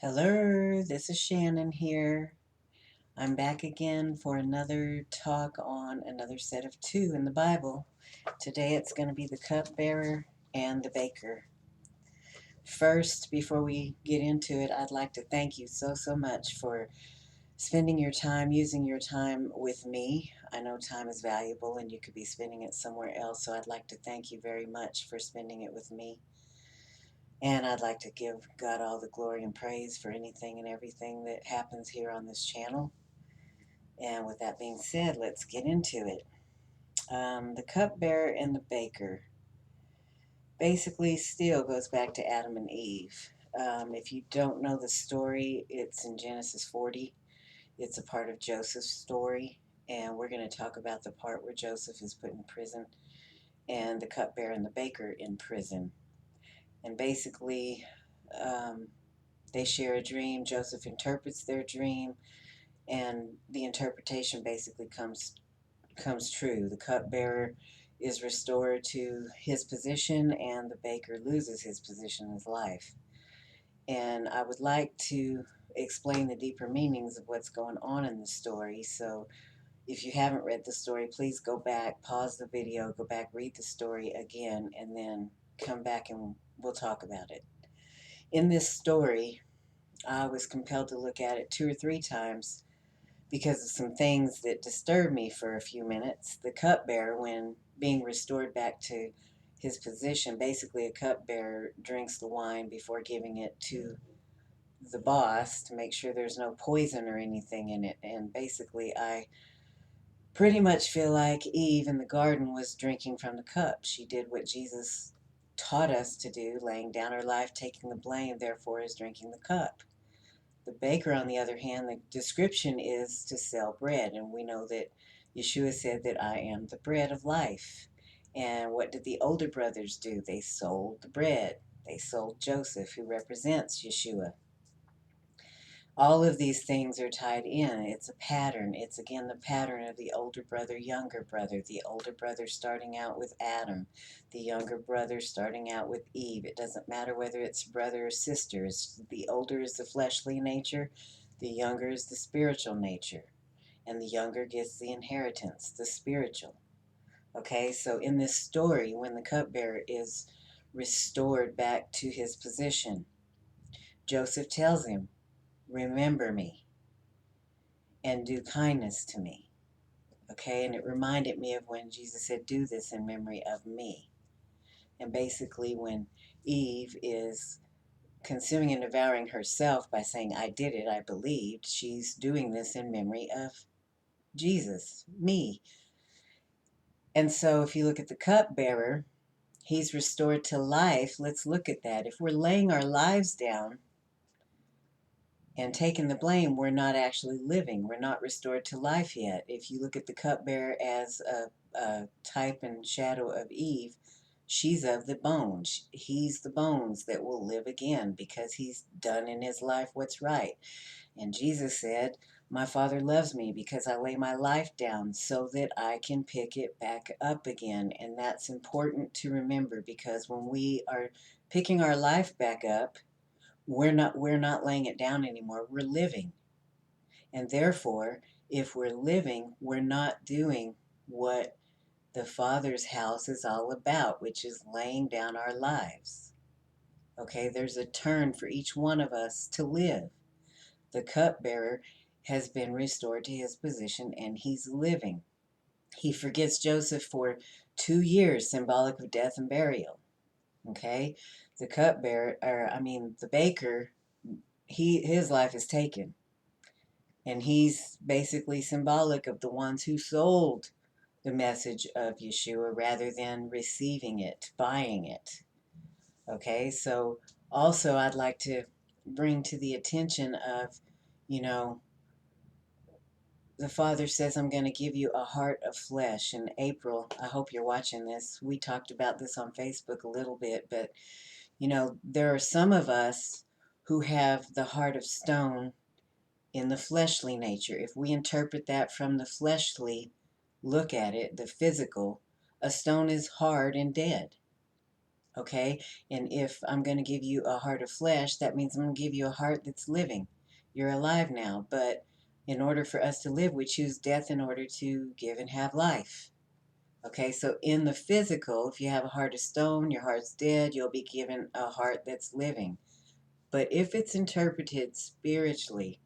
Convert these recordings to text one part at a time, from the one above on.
Hello, this is Shannon here. I'm back again for another talk on another set of two in the Bible. Today it's going to be the cupbearer and the baker. First, before we get into it, I'd like to thank you so much for spending your time, using your time with me. I know time is valuable and you could be spending it somewhere else, so I'd like to thank you very much for spending it with me. And I'd like to give God all the glory and praise for anything and everything that happens here on this channel. And with that being said, let's get into it. The cupbearer and the baker basically still goes back to Adam and Eve. If you don't know the story, it's in Genesis 40. It's a part of Joseph's story. And we're going to talk about the part where Joseph is put in prison and the cupbearer and the baker in prison. And basically, um, they share a dream. Joseph interprets their dream, and the interpretation basically comes true. The cupbearer is restored to his position, and the baker loses his position in his life. And I would like to explain the deeper meanings of what's going on in the story. So if you haven't read the story, please go back, pause the video, go back, read the story again, and then come back and we'll talk about it. In this story, I was compelled to look at it 2 or 3 times because of some things that disturbed me for a few minutes. The cupbearer, when being restored back to his position, basically a cupbearer drinks the wine before giving it to the boss to make sure there's no poison or anything in it. And basically, I pretty much feel like Eve in the garden was drinking from the cup. She did what Jesus taught us to do, laying down her life, taking the blame, therefore is drinking the cup. The baker, on the other hand, the description is to sell bread, and we know that Yeshua said that I am the bread of life. And what did the older brothers do? They sold the bread. They sold Joseph, who represents Yeshua. All of these things are tied in. It's a pattern. It's again the pattern of the older brother, younger brother, the older brother starting out with Adam, the younger brother starting out with Eve. It doesn't matter whether it's brother or sisters. The older is the fleshly nature, the younger is the spiritual nature, and the younger gets the inheritance, the spiritual. Okay, so in this story, when the cupbearer is restored back to his position, Joseph tells him, remember me and do kindness to me. Okay, and it reminded me of when Jesus said, do this in memory of me. And basically, when Eve is consuming and devouring herself by saying, I did it, I believed, she's doing this in memory of Jesus, me. And so if you look at the cupbearer, he's restored to life. Let's look at that. If we're laying our lives down and taking the blame, we're not actually living. We're not restored to life yet. If you look at the cupbearer as a type and shadow of Eve, she's of the bones. He's the bones that will live again because he's done in his life what's right. And Jesus said, my Father loves me because I lay my life down so that I can pick it back up again. And that's important to remember, because when we are picking our life back up, we're not laying it down anymore. We're living. And therefore, if we're living, we're not doing what the Father's house is all about, which is laying down our lives. Okay, there's a turn for each one of us to live. The cupbearer has been restored to his position and he's living. He forgets Joseph for 2 years, symbolic of death and burial. Okay, the cupbearer, or I mean the baker, his life is taken. And he's basically symbolic of the ones who sold the message of Yeshua rather than receiving it, buying it. Okay, so also I'd like to bring to the attention of, you know, the Father says, I'm going to give you a heart of flesh. In April, I hope you're watching this. We talked about this on Facebook a little bit, but, you know, there are some of us who have the heart of stone in the fleshly nature. If we interpret that from the fleshly look at it, the physical, a stone is hard and dead. Okay? And if I'm going to give you a heart of flesh, that means I'm going to give you a heart that's living. You're alive now, but in order for us to live, we choose death in order to give and have life. Okay, so in the physical, if you have a heart of stone, your heart's dead, you'll be given a heart that's living. But if it's interpreted spiritually,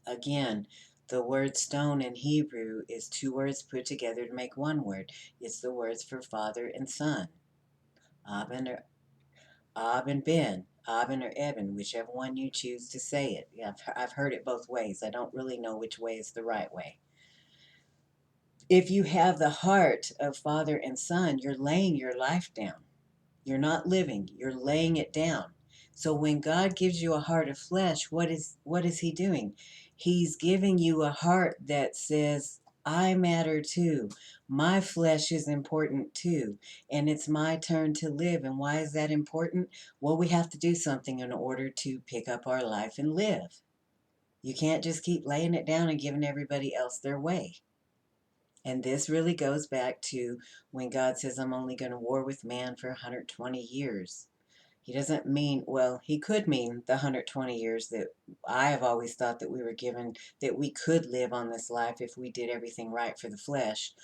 again, the word stone in Hebrew is two words put together to make one word. It's the words for father and son. Abin or Ab and Ben, Abin or Eben, whichever one you choose to say it. Yeah, I've heard it both ways. I don't really know which way is the right way. If you have the heart of father and son, you're laying your life down. You're not living, you're laying it down. So when God gives you a heart of flesh, what is he doing? He's giving you a heart that says, I matter too. My flesh is important too. And it's my turn to live. And why is that important? Well, we have to do something in order to pick up our life and live. You can't just keep laying it down and giving everybody else their way. And this really goes back to when God says, I'm only going to war with man for 120 years. He doesn't mean, well, he could mean the 120 years that I have always thought that we were given, that we could live on this life if we did everything right for the flesh.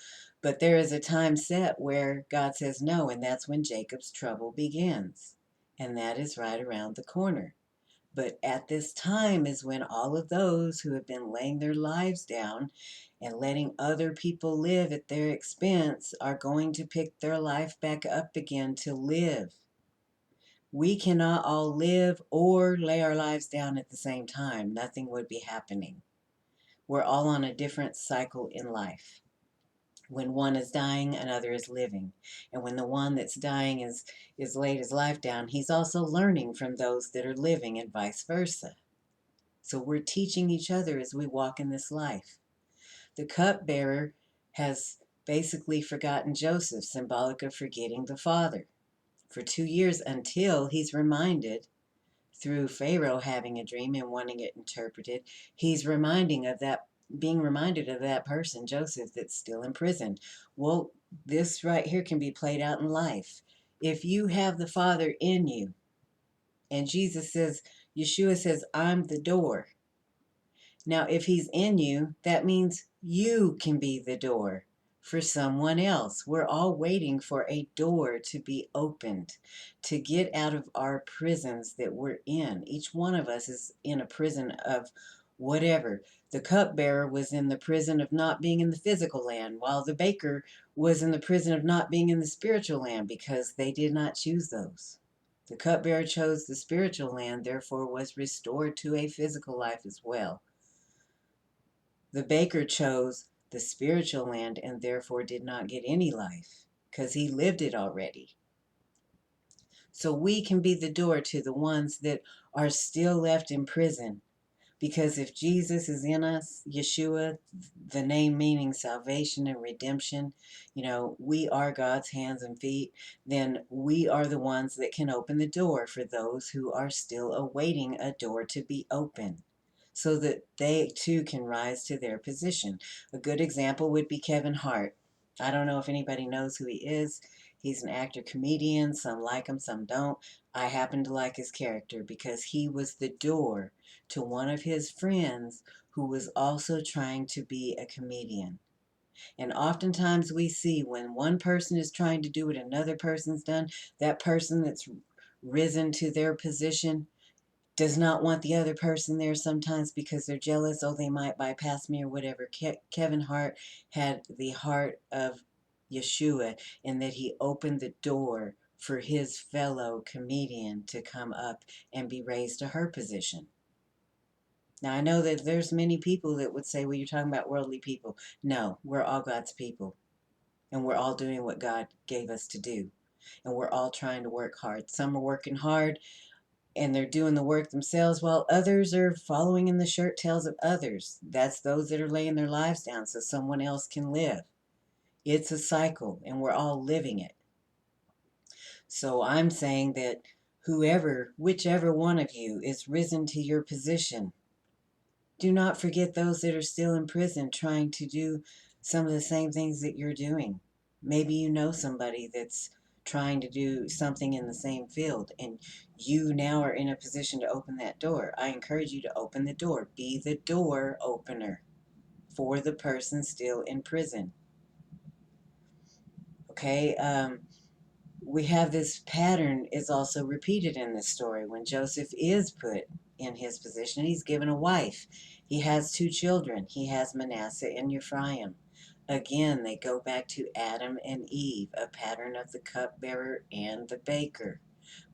But there is a time set where God says no, and that's when Jacob's trouble begins. And that is right around the corner. But at this time is when all of those who have been laying their lives down and letting other people live at their expense are going to pick their life back up again to live. We cannot all live or lay our lives down at the same time. Nothing would be happening. We're all on a different cycle in life. When one is dying, another is living. And when the one that's dying is laid his life down, he's also learning from those that are living and vice versa. So we're teaching each other as we walk in this life. The cupbearer has basically forgotten Joseph, symbolic of forgetting the father, for 2 years until he's reminded through Pharaoh having a dream and wanting it interpreted. He's being reminded of that person, Joseph, that's still in prison. Well, this right here can be played out in life. If you have the Father in you, and Yeshua says, I'm the door. Now, if he's in you, that means you can be the door for someone else. We're all waiting for a door to be opened, to get out of our prisons that we're in. Each one of us is in a prison of whatever. The cupbearer was in the prison of not being in the physical land, while the baker was in the prison of not being in the spiritual land because they did not choose those. The cupbearer chose the spiritual land, therefore was restored to a physical life as well. The baker chose the spiritual land and therefore did not get any life because he lived it already. So we can be the door to the ones that are still left in prison. Because if Jesus is in us, Yeshua, the name meaning salvation and redemption, we are God's hands and feet, then we are the ones that can open the door for those who are still awaiting a door to be open, so that they too can rise to their position. A good example would be Kevin Hart. I don't know if anybody knows who he is. He's an actor comedian. Some like him, some don't. I happen to like his character because he was the door to one of his friends who was also trying to be a comedian. And oftentimes we see when one person is trying to do what another person's done, that person that's risen to their position does not want the other person there sometimes because they're jealous. Oh, they might bypass me or whatever. Kevin Hart had the heart of Yeshua in that he opened the door for his fellow comedian to come up and be raised to her position. Now, I know that there's many people that would say, well, you're talking about worldly people. No, we're all God's people, and we're all doing what God gave us to do, and we're all trying to work hard. Some are working hard and they're doing the work themselves while others are following in the shirt tails of others. That's those that are laying their lives down so someone else can live. It's a cycle and we're all living it. So I'm saying that whichever one of you is risen to your position, do not forget those that are still in prison trying to do some of the same things that you're doing. Maybe you know somebody that's trying to do something in the same field, and you now are in a position to open that door. I encourage you to open the door. Be the door opener for the person still in prison. Okay, we have this pattern is also repeated in this story. When Joseph is put in his position, he's given a wife. He has two children. He has Manasseh and Ephraim. Again, they go back to Adam and Eve, a pattern of the cupbearer and the baker.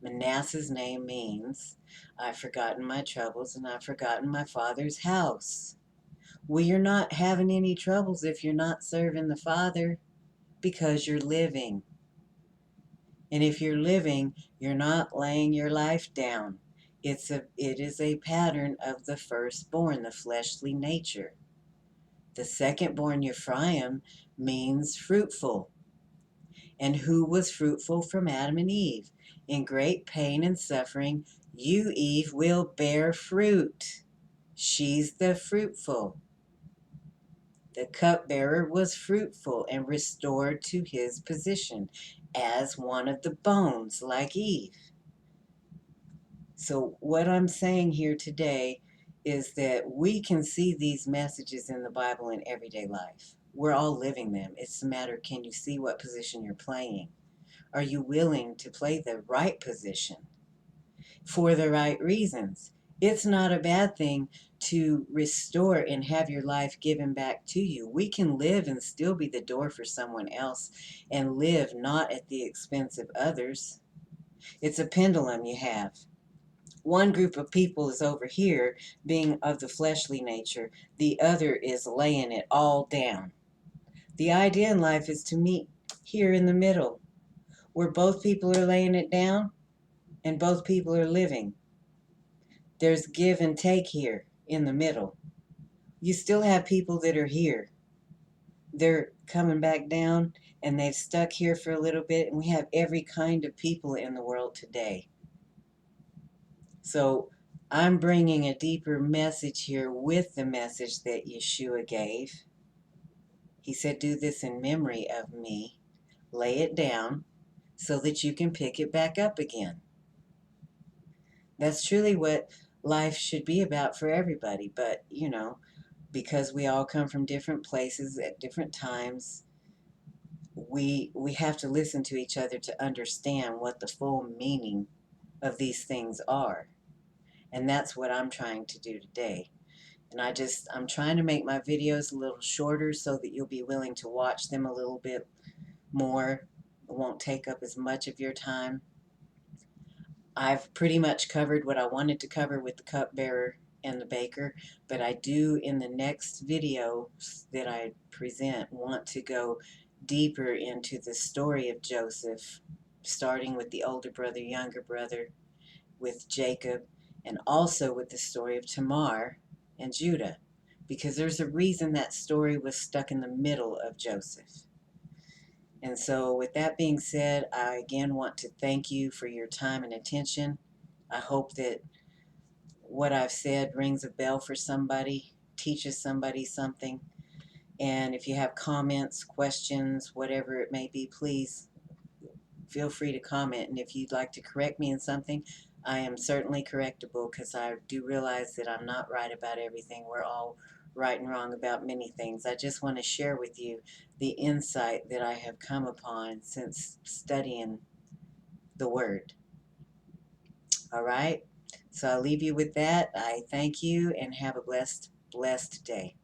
Manasseh's name means, I've forgotten my troubles and I've forgotten my father's house. Well, you're not having any troubles if you're not serving the Father, because you're living. And if you're living, you're not laying your life down. It is a pattern of the firstborn, the fleshly nature. The secondborn, Ephraim, means fruitful. And who was fruitful from Adam and Eve? In great pain and suffering, you, Eve, will bear fruit. She's the fruitful. The cupbearer was fruitful and restored to his position as one of the bones, like Eve. So what I'm saying here today is that we can see these messages in the Bible in everyday life. We're all living them. It's a matter, can you see what position you're playing? Are you willing to play the right position for the right reasons? It's not a bad thing to restore and have your life given back to you. We can live and still be the door for someone else and live not at the expense of others. It's a pendulum you have. One group of people is over here being of the fleshly nature, the other is laying it all down. The idea in life is to meet here in the middle, where both people are laying it down and both people are living. There's give and take here in the middle. You still have people that are here. They're coming back down and they've stuck here for a little bit, and we have every kind of people in the world today. So I'm bringing a deeper message here with the message that Yeshua gave. He said, do this in memory of me. Lay it down so that you can pick it back up again. That's truly what life should be about for everybody. But, because we all come from different places at different times, we have to listen to each other to understand what the full meaning of these things are. And that's what I'm trying to do today. And I'm trying to make my videos a little shorter so that you'll be willing to watch them a little bit more. It won't take up as much of your time. I've pretty much covered what I wanted to cover with the cupbearer and the baker, but I do, in the next video that I present, want to go deeper into the story of Joseph, starting with the older brother, younger brother, with Jacob, and also with the story of Tamar and Judah, because there's a reason that story was stuck in the middle of Joseph. And so with that being said, I again want to thank you for your time and attention. I hope that what I've said rings a bell for somebody, teaches somebody something. And if you have comments, questions, whatever it may be, please feel free to comment. And if you'd like to correct me in something, I am certainly correctable, because I do realize that I'm not right about everything. We're all right and wrong about many things. I just want to share with you the insight that I have come upon since studying the Word. All right? So I'll leave you with that. I thank you and have a blessed day.